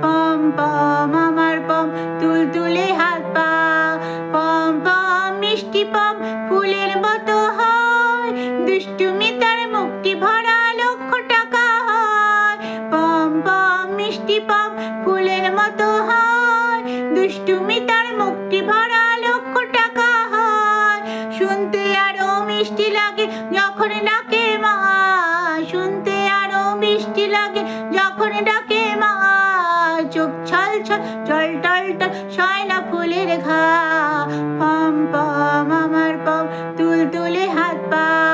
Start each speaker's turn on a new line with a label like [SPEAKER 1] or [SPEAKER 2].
[SPEAKER 1] পম পম আমার পম তুলতুলে হাত পা, পম পম মিষ্টি পম ফুলের মতো হয়, দুষ্টুমি তার মুখটি ভরা লক্ষ টাকা হয়। পম পম মিষ্টি পম ফুলের মতো হয়, দুষ্টুমি তার মুখটি ভরা লক্ষ টাকা হয়। শুনতে আরো মিষ্টি লাগে যখন ডাকে মা, শুনতে আরো মিষ্টি লাগে যখন ডাকে মা, চোখ ছল ছল জল টল টল সয় না ফুলের ঘা। পম পম আমার পম তুলতুলে হাত পা।